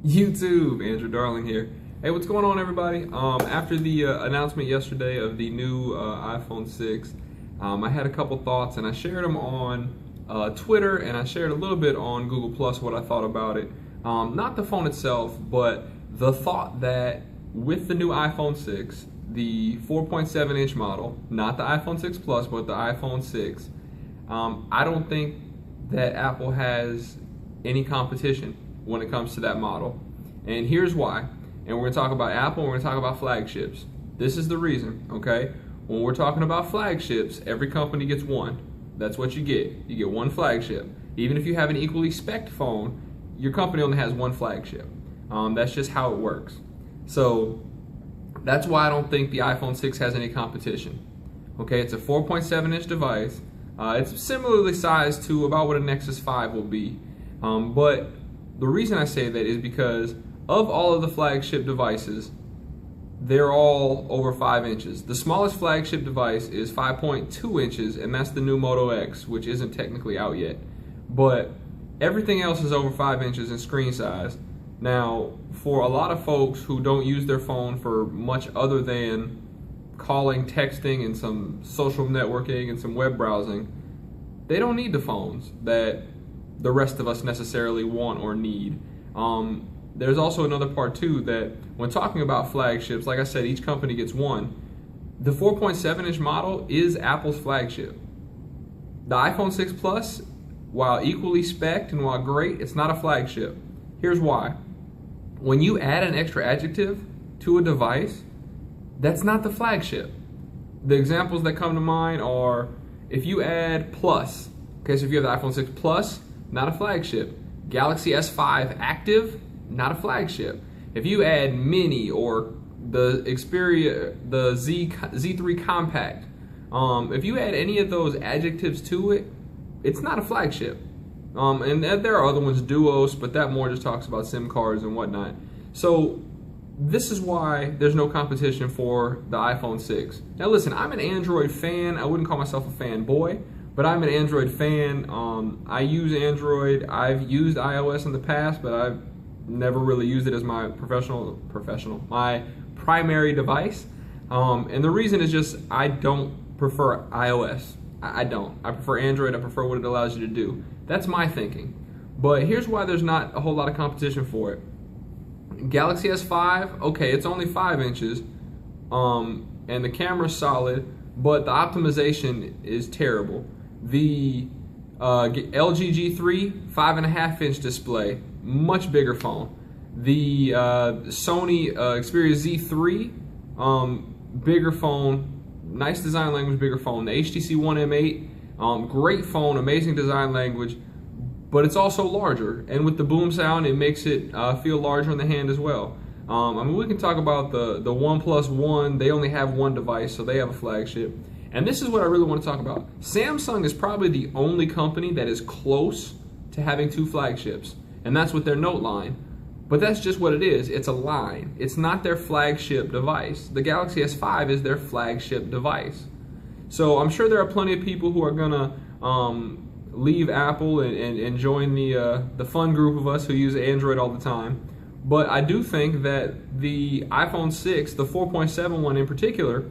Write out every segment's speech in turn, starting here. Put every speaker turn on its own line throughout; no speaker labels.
YouTube, Andrew Darling here. Hey, what's going on, everybody? After the announcement yesterday of the new iPhone 6, I had a couple thoughts, and I shared them on Twitter, and I shared a little bit on Google Plus what I thought about it. Not the phone itself, but the thought that with the new iPhone 6, the 4.7-inch model, not the iPhone 6 Plus, but the iPhone 6, I don't think that Apple has any competition when it comes to that model. And here's why. And we're going to talk about Apple, and we're going to talk about flagships. This is the reason, okay? When we're talking about flagships, every company gets one. That's what you get. You get one flagship. Even if you have an equally spec'd phone, your company only has one flagship. That's just how it works. So that's why I don't think the iPhone 6 has any competition. Okay, it's a 4.7-inch device. It's similarly sized to about what a Nexus 5 will be. But the reason I say that is because of all of the flagship devices, they're all over 5 inches. The smallest flagship device is 5.2 inches, and that's the new Moto X, which isn't technically out yet. But everything else is over 5 inches in screen size. Now, for a lot of folks who don't use their phone for much other than calling, texting, and some social networking and some web browsing, they don't need the phones that the rest of us necessarily want or need. There's also another part too, that when talking about flagships, like I said, each company gets one. The 4.7-inch model is Apple's flagship. The iPhone 6 Plus, while equally spec'd and while great, it's not a flagship. Here's why. When you add an extra adjective to a device, that's not the flagship. The examples that come to mind are if you add plus. Okay, so if you have the iPhone 6 Plus, not a flagship. Galaxy S5 Active, not a flagship. If you add Mini or the Xperia, the Z3 Compact, if you add any of those adjectives to it, it's not a flagship. And there are other ones, Duos, but that more just talks about SIM cards and whatnot. So this is why there's no competition for the iPhone 6. Now listen, I'm an Android fan. I wouldn't call myself a fanboy, but I'm an Android fan. I use Android. I've used iOS in the past, but I've never really used it as my my primary device. And the reason is just I don't prefer iOS. I don't. I prefer Android. I prefer what it allows you to do. That's my thinking. But here's why there's not a whole lot of competition for it. Galaxy S5, okay, it's only 5 inches, and the camera's solid, but the optimization is terrible. The LG G3, 5.5-inch display, much bigger phone. The Sony Xperia Z3, bigger phone, nice design language, bigger phone. The HTC One M8, great phone, amazing design language, but it's also larger. And with the boom sound, it makes it feel larger in the hand as well. I mean, we can talk about the OnePlus One. They only have one device, so they have a flagship. And this is what I really want to talk about. Samsung is probably the only company that is close to having two flagships, and that's with their Note line. But that's just what it is. It's a line. It's not their flagship device. The Galaxy S5 is their flagship device. So I'm sure there are plenty of people who are gonna leave Apple and join the fun group of us who use Android all the time. But I do think that the iPhone 6, the 4.7 one in particular,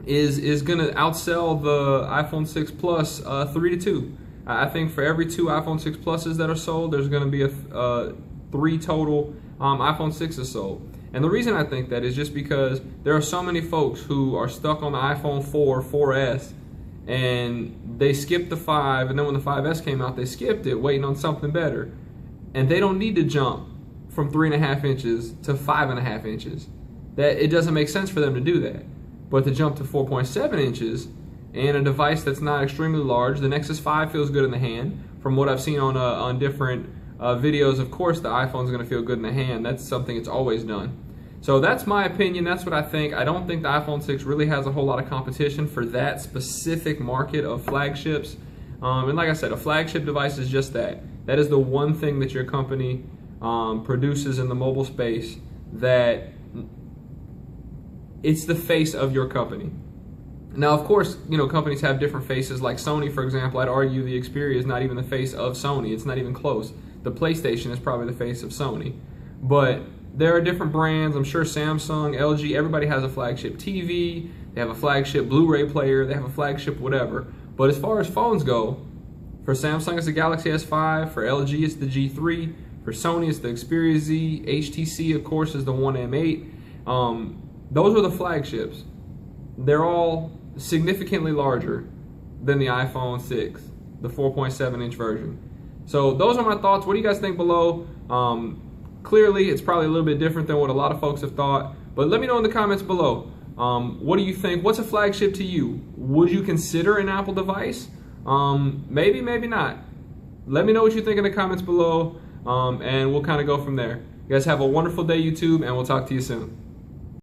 is gonna outsell the iPhone 6 Plus 3-2. I think for every 2 iPhone 6 Pluses that are sold, there's gonna be 3 total iPhone 6s sold. And the reason I think that is just because there are so many folks who are stuck on the iPhone 4, 4S, and they skipped the 5, and then when the 5S came out, they skipped it, waiting on something better. And they don't need to jump from 3.5 inches to 5.5 inches. It doesn't make sense for them to do that. But to jump to 4.7 inches and a device that's not extremely large, the Nexus 5 feels good in the hand. From what I've seen on different videos, of course the iPhone's going to feel good in the hand. That's something it's always done. So that's my opinion. That's what I think. I don't think the iPhone 6 really has a whole lot of competition for that specific market of flagships. And like I said, a flagship device is just that. That is the one thing that your company produces in the mobile space that it's the face of your company. Now, of course, you know, companies have different faces. Like Sony, for example, I'd argue the Xperia is not even the face of Sony. It's not even close. The PlayStation is probably the face of Sony. but there are different brands. I'm sure Samsung, LG, everybody has a flagship TV, they have a flagship Blu-ray player, they have a flagship whatever. But as far as phones go, for Samsung it's the Galaxy S5, for LG it's the G3, for Sony it's the Xperia Z, HTC of course is the One M8. Those are the flagships. They're all significantly larger than the iPhone 6, the 4.7-inch version. So those are my thoughts. What do you guys think below? Clearly, it's probably a little bit different than what a lot of folks have thought, but let me know in the comments below. What do you think? What's a flagship to you? Would you consider an Apple device? Maybe, maybe not. Let me know what you think in the comments below, and we'll kind of go from there. You guys have a wonderful day, YouTube, and we'll talk to you soon.